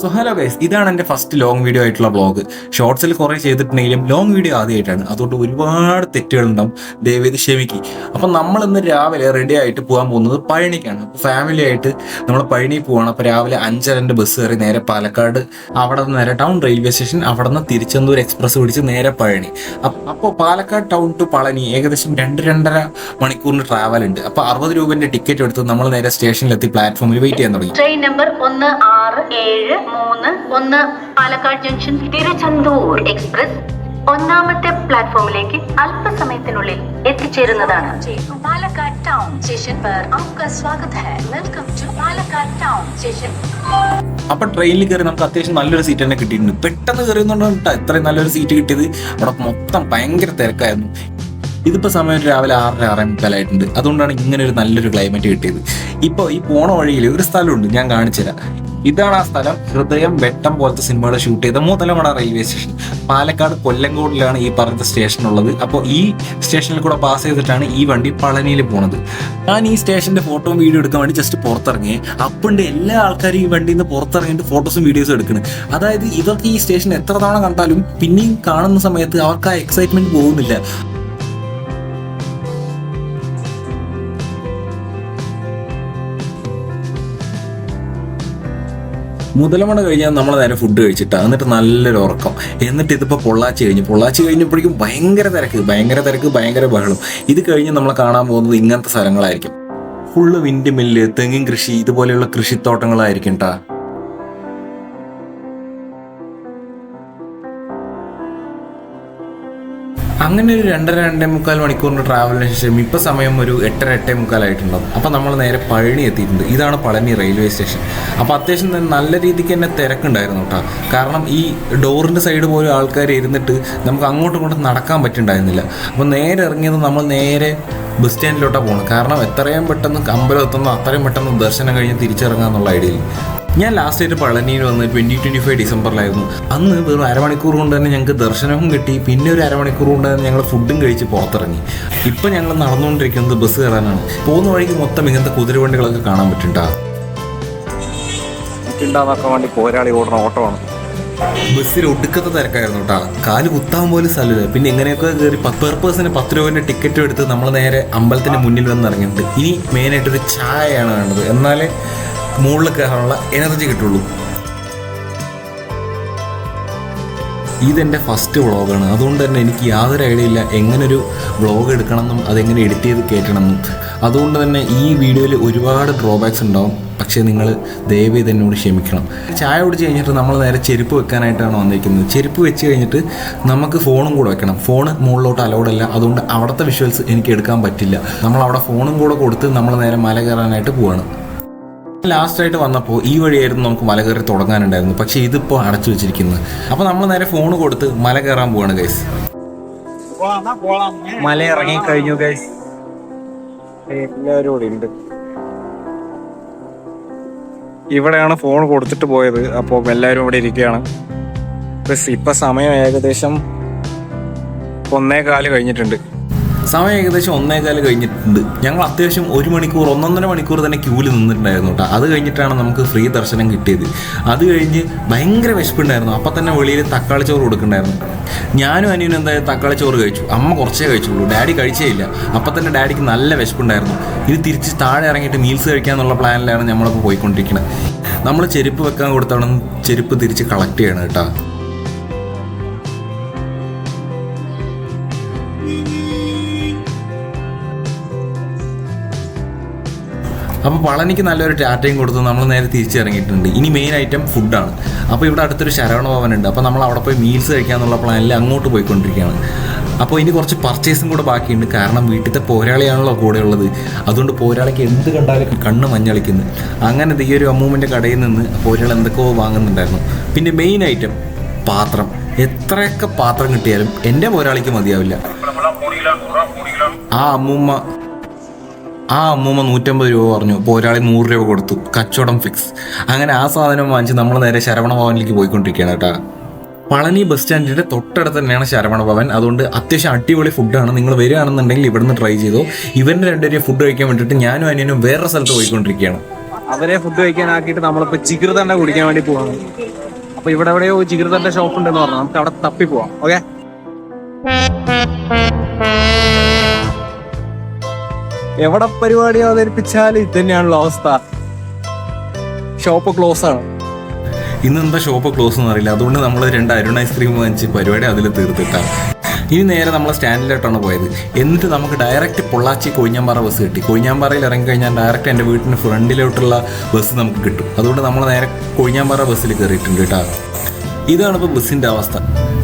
So hello guys, ഇതാണ് എൻ്റെ first long video ആയിട്ടുള്ള വ്ളോഗ്. ഷോർട്സിൽ കുറേ ചെയ്തിട്ടുണ്ടെങ്കിലും ലോങ് വീഡിയോ ആദ്യമായിട്ടാണ്, അതുകൊണ്ട് ഒരുപാട് തെറ്റുകളുണ്ടാവും, ദയവേത് ക്ഷമിക്കും. അപ്പം നമ്മളിന്ന് രാവിലെ റെഡി ആയിട്ട് പോകാൻ പോകുന്നത് പഴനിക്കാണ്. ഫാമിലി ആയിട്ട് നമ്മൾ പഴനി പോവാണ്. അപ്പോൾ രാവിലെ 5:30 ബസ് കയറി നേരെ പാലക്കാട്, അവിടെ നിന്ന് നേരെ ടൗൺ റെയിൽവേ സ്റ്റേഷൻ, അവിടെ നിന്ന് തിരുച്ചെന്തൂർ എക്സ്പ്രസ് പിടിച്ച് നേരെ പഴനി. അപ്പോൾ പാലക്കാട് ടൗൺ ടു പളനി ഏകദേശം 2-2.5 മണിക്കൂറിന് ട്രാവൽ ഉണ്ട്. അപ്പോൾ 60 രൂപേൻ്റെ ടിക്കറ്റ് എടുത്ത് നമ്മൾ നേരെ സ്റ്റേഷനിലെത്തി പ്ലാറ്റ്ഫോമിൽ വെയിറ്റ് ചെയ്യാൻ തുടങ്ങി. Train number 1673 Palakkad junction Tiruchendur express ഒന്നാമത്തെ പ്ലാറ്റ്ഫോമിലേക്ക് അല്പസമയത്തിനുള്ളിൽ എത്തിച്ചേരുന്നതാണ്. പാലക്കാട് ടൗൺ സ്റ്റേഷൻ पर आपका स्वागत है. Welcome to Palakkad town station. അപ്പൊ ട്രെയിനിൽ കയറി നമുക്ക് അത്യാവശ്യം നല്ലൊരു സീറ്റ് തന്നെ കിട്ടിയിട്ടുണ്ട്. പെട്ടെന്ന് കയറിയെന്നുണ്ടോ ഇത്രയും നല്ലൊരു സീറ്റ് കിട്ടിയത്. അവിടെ മൊത്തം ഭയങ്കര തിരക്കായിരുന്നു. ഇതിപ്പോൾ സമയം രാവിലെ 6-6:45 അതുകൊണ്ടാണ് ഇങ്ങനെ ഒരു നല്ലൊരു ക്ലൈമറ്റ് കിട്ടിയത്. ഇപ്പോൾ ഈ പോണ വഴിയിൽ ഒരു സ്ഥലമുണ്ട്, ഞാൻ കാണിച്ചുതരാം. ഇതാണ് ആ സ്ഥലം. ഹൃദയം വെട്ടം പോലത്തെ സിനിമകൾ ഷൂട്ട് ചെയ്ത മൂത്തലമട റെയിൽവേ സ്റ്റേഷൻ. പാലക്കാട് കൊല്ലങ്കോടിലാണ് ഈ പറഞ്ഞ സ്റ്റേഷൻ ഉള്ളത്. അപ്പോൾ ഈ സ്റ്റേഷനിൽ കൂടെ പാസ് ചെയ്തിട്ടാണ് ഈ വണ്ടി പളനിയിൽ പോണത്. ഞാൻ ഈ സ്റ്റേഷന്റെ ഫോട്ടോയും വീഡിയോ എടുക്കാൻ വേണ്ടി ജസ്റ്റ് പുറത്തിറങ്ങി. അപ്പുണ്ട് എല്ലാ ആൾക്കാരും ഈ വണ്ടിയിൽ നിന്ന് പുറത്തിറങ്ങിയിട്ട് ഫോട്ടോസും വീഡിയോസും എടുക്കണം. അതായത് ഇവർക്ക് ഈ സ്റ്റേഷൻ എത്ര തവണ കണ്ടാലും പിന്നെയും കാണുന്ന സമയത്ത് അവർക്ക് ആ എക്സൈറ്റ്മെന്റ് പോകുന്നില്ല. മുതലമണ കഴിഞ്ഞാൽ നമ്മൾ നേരെ ഫുഡ് കഴിച്ചിട്ടാണ്, എന്നിട്ട് നല്ലൊരു ഉറക്കം. എന്നിട്ട് ഇതിപ്പോൾ പൊള്ളാച്ചി കഴിഞ്ഞപ്പോഴേക്കും ഭയങ്കര തിരക്ക് ഭയങ്കര ബഹളം. ഇത് കഴിഞ്ഞ് നമ്മൾ കാണാൻ പോകുന്നത് ഇങ്ങനത്തെ സ്ഥലങ്ങളായിരിക്കും. ഫുള്ള് വിൻഡ് മില്ല്, തെങ്ങിൻ കൃഷി, ഇതുപോലെയുള്ള കൃഷിത്തോട്ടങ്ങളായിരിക്കും കേട്ടാ. അങ്ങനെ ഒരു 2-2.25 മണിക്കൂറിൻ്റെ ട്രാവലിന് ശേഷം ഇപ്പോൾ സമയം ഒരു 8-8:45 ആയിട്ടുണ്ടാവും. അപ്പോൾ നമ്മൾ നേരെ പഴനി എത്തിയിട്ടുണ്ട്. ഇതാണ് പളനി റെയിൽവേ സ്റ്റേഷൻ. അപ്പോൾ അത്യാവശ്യം നല്ല രീതിക്ക് തന്നെ തിരക്കുണ്ടായിരുന്നു കേട്ടോ. കാരണം ഈ ഡോറിൻ്റെ സൈഡ് പോലും ആൾക്കാർ ഇരുന്നിട്ട് നമുക്ക് അങ്ങോട്ടും ഇങ്ങോട്ടും നടക്കാൻ പറ്റുന്നുണ്ടായിരുന്നില്ല. അപ്പോൾ നേരെ ഇറങ്ങിയത് നമ്മൾ നേരെ ബസ് സ്റ്റാൻഡിലോട്ടാണ് പോകുന്നത്. കാരണം എത്രയും പെട്ടെന്ന് അമ്പലം എത്തുന്നു അത്രയും പെട്ടെന്ന് ദർശനം കഴിഞ്ഞ് തിരിച്ചിറങ്ങാമെന്നുള്ള ഐഡിയയിൽ. ഞാൻ ലാസ്റ്റ് ആയിട്ട് പളനിയിൽ വന്ന് 2025 ഡിസംബറിലായിരുന്നു. അന്ന് വെറും അരമണിക്കൂർ കൊണ്ട് തന്നെ ഞങ്ങൾക്ക് ദർശനവും കിട്ടി. പിന്നെ ഒരു അരമണിക്കൂർ കൊണ്ട് തന്നെ ഞങ്ങൾ ഫുഡും കഴിച്ച് പുറത്തിറങ്ങി. ഇപ്പം ഞങ്ങൾ നടന്നുകൊണ്ടിരിക്കുന്നത് ബസ് കയറാനാണ്. പോകുന്ന വഴിക്ക് മൊത്തം ഇങ്ങനത്തെ കുതിരവണ്ടികളൊക്കെ കാണാൻ പറ്റുന്നുണ്ടാകാൻ വേണ്ടി പോരാളി ഓടുന്ന ഓട്ടമാണ്. ബസ്സിൽ ഒടുക്കത്തെ തിരക്കായിരുന്നു കേട്ടോ. കാല് കുത്താൻ പോലും സ്ഥലമില്ല. പിന്നെ എങ്ങനെയൊക്കെ കയറി പെർ പേഴ്സന് 10 രൂപേൻ്റെ ടിക്കറ്റ് എടുത്ത് നമ്മൾ നേരെ അമ്പലത്തിൻ്റെ മുന്നിൽ വന്ന് ഇറങ്ങിയിട്ടുണ്ട്. ഇനി മെയിനായിട്ടൊരു ചായയാണ് വേണ്ടത്, എന്നാലേ മുകളിൽ കയറാനുള്ള എനർജി കിട്ടുള്ളൂ. ഇതെൻ്റെ ഫസ്റ്റ് വ്ളോഗാണ്, അതുകൊണ്ട് തന്നെ എനിക്ക് യാതൊരു ഐഡിയ ഇല്ല എങ്ങനൊരു വ്ളോഗ് എടുക്കണമെന്നും അതെങ്ങനെ എഡിറ്റ് ചെയ്ത് കയറ്റണമെന്നും. അതുകൊണ്ട് തന്നെ ഈ വീഡിയോയിൽ ഒരുപാട് ഡ്രോബാക്സ് ഉണ്ടാവും. പക്ഷേ നിങ്ങൾ ദയവേത് എന്നോട് ക്ഷമിക്കണം. ചായ കുടിച്ച് കഴിഞ്ഞിട്ട് നമ്മൾ നേരെ ചെരുപ്പ് വെക്കാനായിട്ടാണ് വന്നിരിക്കുന്നത്. ചെരുപ്പ് വെച്ച് കഴിഞ്ഞിട്ട് നമുക്ക് ഫോണും കൂടെ വെക്കണം. ഫോണ് മുകളിലോട്ട് അലൗഡല്ല, അതുകൊണ്ട് അവിടുത്തെ വിഷ്വൽസ് എനിക്ക് എടുക്കാൻ പറ്റില്ല. നമ്മളവിടെ ഫോണും കൂടെ കൊടുത്ത് നമ്മൾ നേരെ മല കയറാനായിട്ട് പോവാണ്. ലാസ്റ്റായിട്ട് വന്നപ്പോൾ ഈ വഴിയായിരുന്നു നമുക്ക് മല കയറി തുടങ്ങാനുണ്ടായിരുന്നു, പക്ഷേ ഇതിപ്പോൾ അടച്ചു വെച്ചിരിക്കുന്നത്. അപ്പോൾ നമ്മൾ നേരെ ഫോൺ കൊടുത്ത് മല കയറാൻ പോവാണ് ഗൈസ്. മല ഇറങ്ങി കഴിഞ്ഞു ഗൈസ്. എല്ലാവരും ഇവിടെ ഉണ്ട്. ഇവിടെയാണ് ഫോൺ കൊടുത്തിട്ട് പോയത്. അപ്പോൾ എല്ലാവരും ഇവിടെ ഇരിക്കുകയാണ്. ഇപ്പം സമയം ഏകദേശം 1:15 കഴിഞ്ഞിട്ടുണ്ട്. സമയം ഏകദേശം 1:15 കഴിഞ്ഞിട്ടുണ്ട്. ഞങ്ങൾ അത്യാവശ്യം 1-1.5 മണിക്കൂർ തന്നെ ക്യൂവിൽ നിന്നിട്ടുണ്ടായിരുന്നു കേട്ടോ. അത് കഴിഞ്ഞിട്ടാണ് നമുക്ക് ഫ്രീ ദർശനം കിട്ടിയത്. അത് കഴിഞ്ഞ് ഭയങ്കര വിശപ്പുണ്ടായിരുന്നു. അപ്പം തന്നെ വെളിയിൽ തക്കാളി ചോറ് കൊടുക്കുന്നുണ്ടായിരുന്നു. ഞാനും അനിയനും എന്തായാലും തക്കാളി ചോറ് കഴിച്ചു. അമ്മ കുറച്ചേ കഴിച്ചുള്ളൂ, ഡാഡി കഴിച്ചേ ഇല്ല. അപ്പം തന്നെ ഡാഡിക്ക് നല്ല വിശപ്പുണ്ടായിരുന്നു. ഇത് തിരിച്ച് താഴെ ഇറങ്ങിയിട്ട് മീൽസ് കഴിക്കാന്നുള്ള പ്ലാനിലാണ് നമ്മളിപ്പോൾ പോയിക്കൊണ്ടിരിക്കുന്നത്. നമ്മൾ ചെരുപ്പ് വെക്കാൻ കൊടുത്താണ് ചെരുപ്പ് തിരിച്ച് കളക്ട് ചെയ്യണം കേട്ടോ. അപ്പോൾ പളനിക്ക് നല്ലൊരു ടാറ്റയും കൊടുത്ത് നമ്മൾ നേരെ തിരിച്ചിറങ്ങിയിട്ടുണ്ട്. ഇനി മെയിൻ ഐറ്റം ഫുഡാണ്. അപ്പോൾ ഇവിടെ അടുത്തൊരു ശരവണ ഭവൻ ഉണ്ട്. അപ്പോൾ നമ്മൾ അവിടെ പോയി മീൽസ് കഴിക്കാമെന്നുള്ള പ്ലാനിൽ അങ്ങോട്ട് പോയിക്കൊണ്ടിരിക്കുകയാണ്. അപ്പോൾ ഇനി കുറച്ച് പർച്ചേസും കൂടെ ബാക്കിയുണ്ട്. കാരണം വീട്ടിലത്തെ പോരാളിയാണല്ലോ കൂടെ ഉള്ളത്. അതുകൊണ്ട് പോരാളിക്ക് എന്ത് കണ്ടാലും കണ്ണ് മഞ്ഞളിക്കുന്നു. അങ്ങനെ ഈ ഒരു അമ്മൂമ്മൻ്റെ കടയിൽ നിന്ന് പോരാളി എന്തൊക്കെയോ വാങ്ങുന്നുണ്ടായിരുന്നു. പിന്നെ മെയിൻ ഐറ്റം പാത്രം. എത്രയൊക്കെ പാത്രം കിട്ടിയാലും എൻ്റെ പോരാളിക്ക് മതിയാവില്ല. ആ അമ്മൂമ്മ 150 രൂപ പറഞ്ഞു. പോരാളി 100 രൂപ കൊടുത്തു. കച്ചവടം ഫിക്സ്. അങ്ങനെ ആ സാധനം വാങ്ങിച്ച് നമ്മൾ നേരെ ശരവണ ഭവനിലേക്ക് പോയിക്കൊണ്ടിരിക്കുകയാണ് കേട്ടോ. പളനി ബസ് സ്റ്റാൻഡിൻ്റെ തൊട്ടടുത്ത് തന്നെയാണ് ശരവണ ഭവൻ. അതുകൊണ്ട് അത്യാവശ്യം അടിപൊളി ഫുഡാണ്. നിങ്ങൾ വരികയാണെന്നുണ്ടെങ്കിൽ ഇവിടുന്ന് ട്രൈ ചെയ്തോ. ഇവൻ്റെ 2 ഫുഡ് കഴിക്കാൻ വേണ്ടിയിട്ട് ഞാനും അനിയനും വേറെ സ്ഥലത്ത് പോയിക്കൊണ്ടിരിക്കുകയാണ്. അവരെ ഫുഡ് കഴിക്കാനാക്കിയിട്ട് നമ്മളിപ്പോ ജിഗർതണ്ട കുടിക്കാൻ വേണ്ടി പോവാണ്. അപ്പൊ ഇവിടെ എവിടെയോ ജിഗർതണ്ട ഷോപ്പ് ഉണ്ടെന്ന് പറഞ്ഞു, നമുക്ക് അവിടെ തപ്പി പോവാം. ഓക്കെ, എവിടെ പരിപാടി അവതരിപ്പിച്ചാലും ഇത് തന്നെയാണല്ലോ അവസ്ഥ. ഷോപ്പ് ക്ലോസ് ആണ്. ഇന്നെന്താ ഷോപ്പ് ക്ലോസ് എന്ന് അറിയില്ല, അതുകൊണ്ട് നമ്മൾ 2 അരുൺ ഐസ്ക്രീം വാങ്ങിച്ച് പരിപാടി അതിൽ തീർത്തിട്ടാണ്. ഇനി നേരെ നമ്മൾ സ്റ്റാൻഡിലോട്ടാണ് പോയത്. എന്നിട്ട് നമുക്ക് ഡയറക്റ്റ് പൊള്ളാച്ചി കൊഴിഞ്ഞാമ്പാറ ബസ് കിട്ടി. കൊഴിഞ്ഞാമ്പാറയിൽ ഇറങ്ങിക്കഴിഞ്ഞാൽ ഡയറക്റ്റ് എൻ്റെ വീട്ടിന് ഫ്രണ്ടിലോട്ടുള്ള ബസ് നമുക്ക് കിട്ടും. അതുകൊണ്ട് നമ്മൾ നേരെ കൊഴിഞ്ഞാമ്പാറ ബസ്സിൽ കയറിയിട്ടുണ്ട് കേട്ടോ. ഇതാണ് ഇപ്പോൾ ബസ്സിൻ്റെ അവസ്ഥ.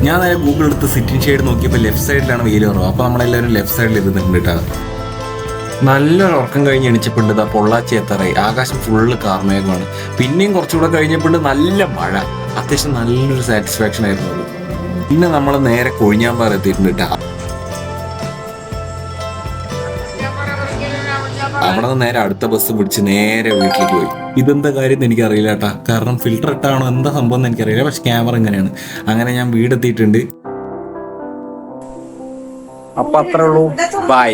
ഞാൻ നേരെ ഗൂഗിൾ എടുത്ത് സിറ്റിംഗ് ഷെയ്ഡ് നോക്കിയപ്പോൾ ലെഫ്റ്റ് സൈഡിലാണ് വെയിൽ കുറവ്. അപ്പോൾ നമ്മളെല്ലാവരും ലെഫ്റ്റ് സൈഡിൽ ഇരുന്നിട്ടുണ്ട് കേട്ടോ. നല്ലൊരു ഉറക്കം കഴിഞ്ഞ് എണിച്ചപ്പോണ്ട് ഇതാ പൊള്ളാച്ചി എത്താറായി. ആകാശം ഫുള്ള് കാർമേഘമാണ്. പിന്നെയും കുറച്ചുകൂടെ കഴിഞ്ഞപ്പോണ്ട് നല്ല മഴ. അത്യാവശ്യം നല്ലൊരു സാറ്റിസ്ഫാക്ഷൻ ആയിരുന്നു അത്. പിന്നെ നമ്മൾ നേരെ കൊഴിഞ്ഞാമ്പാറ എത്തിയിട്ടുണ്ട് കേട്ടോ. അവിടെ നിന്ന് നേരെ അടുത്ത ബസ് പിടിച്ച് നേരെ വീട്ടിലേക്ക് പോയി. ഇതെന്താ കാര്യം എന്ന് എനിക്കറിയില്ല കേട്ടാ, കാരണം ഫിൽറ്റർ ഇട്ടാണോ എന്താ സംഭവം എന്ന് എനിക്കറിയില്ല. പക്ഷെ ക്യാമറ ഇങ്ങനെയാണ്. അങ്ങനെ ഞാൻ വീടെത്തിയിട്ടുണ്ട്. അപ്പൊ അത്രേ ഉള്ളൂ, ബൈ.